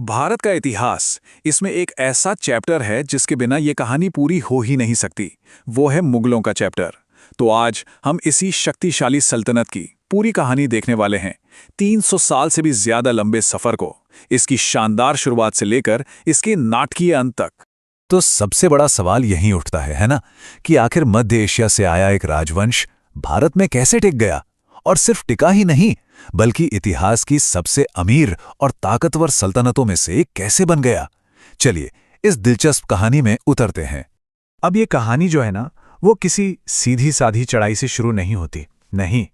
भारत का इतिहास, इसमें एक ऐसा चैप्टर है जिसके बिना ये कहानी पूरी हो ही नहीं सकती। वो है मुगलों का चैप्टर। तो आज हम इसी शक्तिशाली सल्तनत की पूरी कहानी देखने वाले हैं, 300 साल से भी ज्यादा लंबे सफर को, इसकी शानदार शुरुआत से लेकर इसके नाटकीय अंत तक। तो सबसे बड़ा सवाल यहीं उठता है ना, कि आखिर मध्य एशिया से आया एक राजवंश भारत में कैसे टिक गया, और सिर्फ टिका ही नहीं बल्कि इतिहास की सबसे अमीर और ताकतवर सल्तनतों में से एक कैसे बन गया। चलिए इस दिलचस्प कहानी में उतरते हैं। अब ये कहानी जो है ना, वो किसी सीधी साधी चढ़ाई से शुरू नहीं होती। नहीं,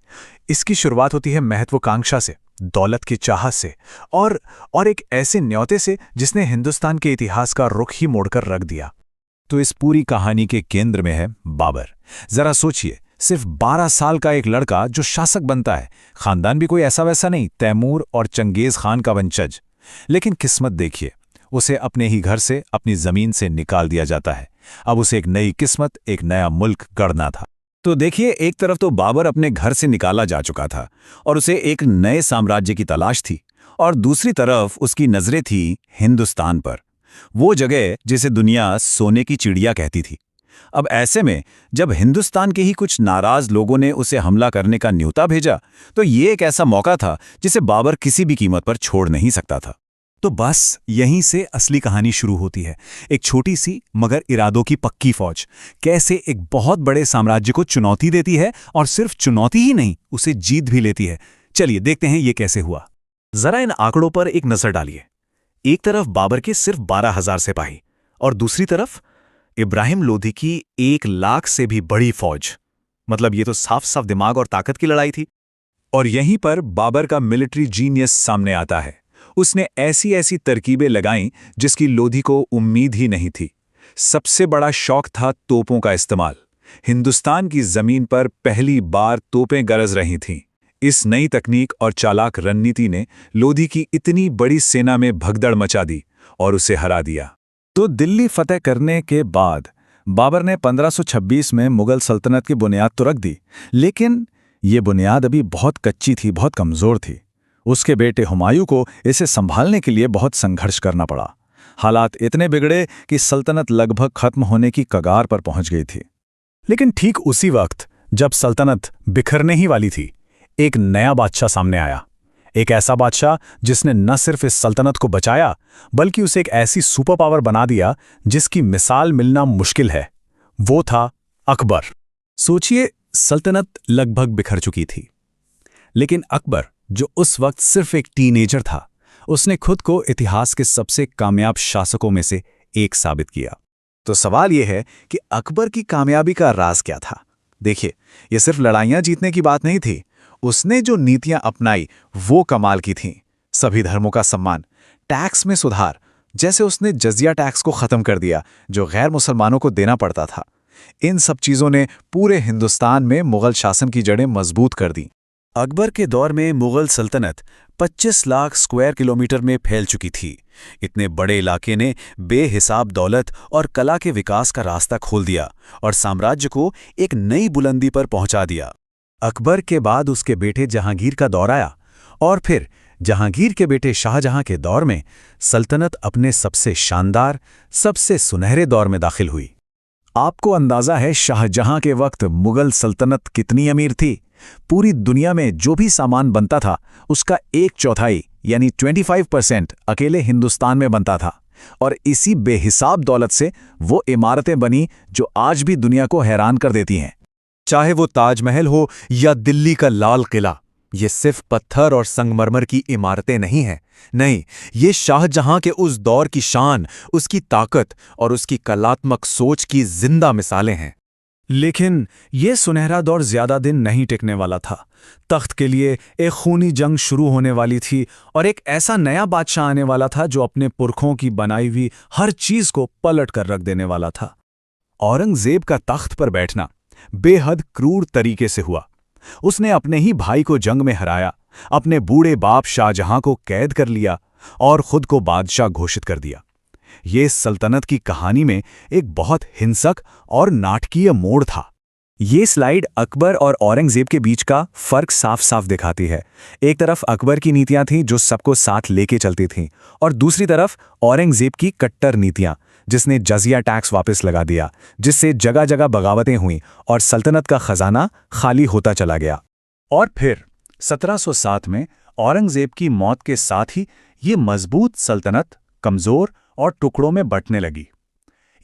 इसकी शुरुआत होती है महत्वाकांक्षा से, दौलत की चाहत से, और एक ऐसे न्योते से जिसने हिंदुस्तान के इतिहास का रुख ही मोड़कर रख दिया। तो इस पूरी कहानी के केंद्र में है बाबर। जरा सोचिए, सिर्फ 12 साल का एक लड़का जो शासक बनता है, खानदान भी कोई ऐसा वैसा नहीं, तैमूर और चंगेज खान का वंशज। लेकिन किस्मत देखिए, उसे अपने ही घर से, अपनी जमीन से निकाल दिया जाता है। अब उसे एक नई किस्मत, एक नया मुल्क गढ़ना था। तो देखिए, एक तरफ तो बाबर अपने घर से निकाला जा चुका था और उसे एक नए साम्राज्य की तलाश थी, और दूसरी तरफ उसकी नजरें थी हिंदुस्तान पर, वो जगह जिसे दुनिया सोने की चिड़िया कहती थी। अब ऐसे में जब हिंदुस्तान के ही कुछ नाराज लोगों ने उसे हमला करने का न्योता भेजा, तो ये एक ऐसा मौका था जिसे बाबर किसी भी कीमत पर छोड़ नहीं सकता था। तो बस यहीं से असली कहानी शुरू होती है। एक छोटी सी मगर इरादों की पक्की फौज कैसे एक बहुत बड़े साम्राज्य को चुनौती देती है, और सिर्फ चुनौती ही नहीं, उसे जीत भी लेती है। चलिए देखते हैं ये कैसे हुआ। जरा इन आंकड़ों पर एक नजर डालिए। एक तरफ बाबर के सिर्फ 12,000 सिपाही, और दूसरी तरफ इब्राहिम लोधी की 1 लाख से भी बड़ी फौज। मतलब ये तो साफ साफ दिमाग और ताकत की लड़ाई थी। और यहीं पर बाबर का मिलिट्री जीनियस सामने आता है। उसने ऐसी ऐसी तरकीबें लगाईं जिसकी लोधी को उम्मीद ही नहीं थी। सबसे बड़ा शौक था तोपों का इस्तेमाल। हिंदुस्तान की जमीन पर पहली बार तोपें गरज रही थीं। इस नई तकनीक और चालाक रणनीति ने लोधी की इतनी बड़ी सेना में भगदड़ मचा दी और उसे हरा दिया। तो दिल्ली फतेह करने के बाद बाबर ने 1526 में मुगल सल्तनत की बुनियाद तो रख दी, लेकिन ये बुनियाद अभी बहुत कच्ची थी, बहुत कमज़ोर थी। उसके बेटे हुमायूं को इसे संभालने के लिए बहुत संघर्ष करना पड़ा। हालात इतने बिगड़े कि सल्तनत लगभग खत्म होने की कगार पर पहुंच गई थी। लेकिन ठीक उसी वक्त जब सल्तनत बिखरने ही वाली थी, एक नया बादशाह सामने आया। एक ऐसा बादशाह जिसने न सिर्फ इस सल्तनत को बचाया, बल्कि उसे एक ऐसी सुपर पावर बना दिया जिसकी मिसाल मिलना मुश्किल है। वो था अकबर। सोचिए, सल्तनत लगभग बिखर चुकी थी, लेकिन अकबर, जो उस वक्त सिर्फ एक टीनेजर था, उसने खुद को इतिहास के सबसे कामयाब शासकों में से एक साबित किया। तो सवाल यह है कि अकबर की कामयाबी का राज क्या था। देखिए, यह सिर्फ लड़ाइयां जीतने की बात नहीं थी। उसने जो नीतियां अपनाई वो कमाल की थीं। सभी धर्मों का सम्मान, टैक्स में सुधार, जैसे उसने जजिया टैक्स को खत्म कर दिया जो गैर मुसलमानों को देना पड़ता था। इन सब चीजों ने पूरे हिंदुस्तान में मुगल शासन की जड़ें मजबूत कर दी। अकबर के दौर में मुगल सल्तनत 25 लाख स्क्वायर किलोमीटर में फैल चुकी थी। इतने बड़े इलाके ने बेहिसाब दौलत और कला के विकास का रास्ता खोल दिया और साम्राज्य को एक नई बुलंदी पर पहुंचा दिया। अकबर के बाद उसके बेटे जहांगीर का दौर आया, और फिर जहांगीर के बेटे शाहजहां के दौर में सल्तनत अपने सबसे शानदार, सबसे सुनहरे दौर में दाखिल हुई। आपको अंदाजा है शाहजहां के वक्त मुगल सल्तनत कितनी अमीर थी। पूरी दुनिया में जो भी सामान बनता था, उसका 1/4 यानी 25% अकेले हिंदुस्तान में बनता था, और इसी बेहिसाब दौलत से वो इमारतें बनी जो आज भी दुनिया को हैरान कर देती हैं। चाहे वो ताजमहल हो या दिल्ली का लाल किला, ये सिर्फ पत्थर और संगमरमर की इमारतें नहीं हैं। नहीं, ये शाहजहां के उस दौर की शान, उसकी ताकत और उसकी कलात्मक सोच की जिंदा मिसालें हैं। लेकिन ये सुनहरा दौर ज्यादा दिन नहीं टिकने वाला था। तख्त के लिए एक खूनी जंग शुरू होने वाली थी, और एक ऐसा नया बादशाह आने वाला था जो अपने पुरखों की बनाई हुई हर चीज को पलट कर रख देने वाला था। औरंगजेब का तख्त पर बैठना बेहद क्रूर तरीके से हुआ। उसने अपने ही भाई को जंग में हराया, अपने बूढ़े बाप शाहजहां को कैद कर लिया और खुद को बादशाह घोषित कर दिया। ये सल्तनत की कहानी में एक बहुत हिंसक और नाटकीय मोड़ था। ये स्लाइड अकबर और औरंगजेब के बीच का फर्क साफ साफ दिखाती है। एक तरफ अकबर की नीतियां थीं जो सबको साथ लेके चलती थीं, और दूसरी तरफ औरंगजेब की कट्टर नीतियां, जिसने जजिया टैक्स वापस लगा दिया, जिससे जगह जगह बगावतें हुईं और सल्तनत का खजाना खाली होता चला गया। और फिर 1707 में औरंगजेब की मौत के साथ ही ये मजबूत सल्तनत कमजोर और टुकड़ों में बंटने लगी।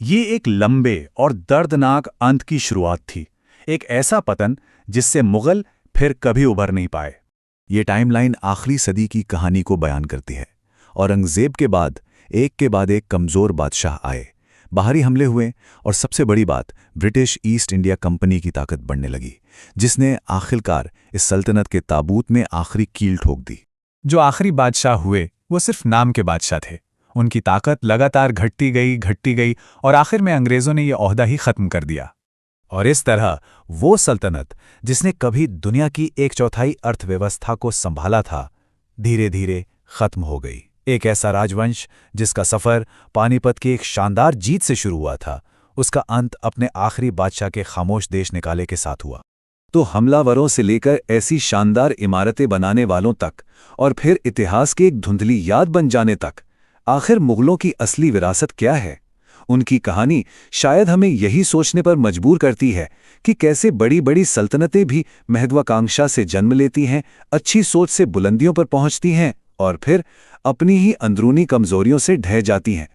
ये एक लंबे और दर्दनाक अंत की शुरुआत थी, एक ऐसा पतन जिससे मुगल फिर कभी उभर नहीं पाए। ये टाइमलाइन आखिरी सदी की कहानी को बयान करती है। औरंगजेब के बाद एक कमज़ोर बादशाह आए, बाहरी हमले हुए, और सबसे बड़ी बात, ब्रिटिश ईस्ट इंडिया कंपनी की ताकत बढ़ने लगी, जिसने आखिरकार इस सल्तनत के ताबूत में आखिरी कील ठोक दी। जो आखिरी बादशाह हुए वो सिर्फ नाम के बादशाह थे। उनकी ताकत लगातार घटती गई और आखिर में अंग्रेज़ों ने यह ओहदा ही खत्म कर दिया। और इस तरह वो सल्तनत जिसने कभी दुनिया की 1/4 अर्थव्यवस्था को संभाला था, धीरे धीरे खत्म हो गई। एक ऐसा राजवंश जिसका सफर पानीपत की एक शानदार जीत से शुरू हुआ था, उसका अंत अपने आखिरी बादशाह के खामोश देश निकाले के साथ हुआ। तो हमलावरों से लेकर ऐसी शानदार इमारतें बनाने वालों तक, और फिर इतिहास की एक धुंधली याद बन जाने तक, आखिर मुगलों की असली विरासत क्या है? उनकी कहानी शायद हमें यही सोचने पर मजबूर करती है कि कैसे बड़ी बड़ी सल्तनतें भी महत्वाकांक्षा से जन्म लेती हैं, अच्छी सोच से बुलंदियों पर पहुंचती हैं और फिर अपनी ही अंदरूनी कमजोरियों से ढह जाती हैं।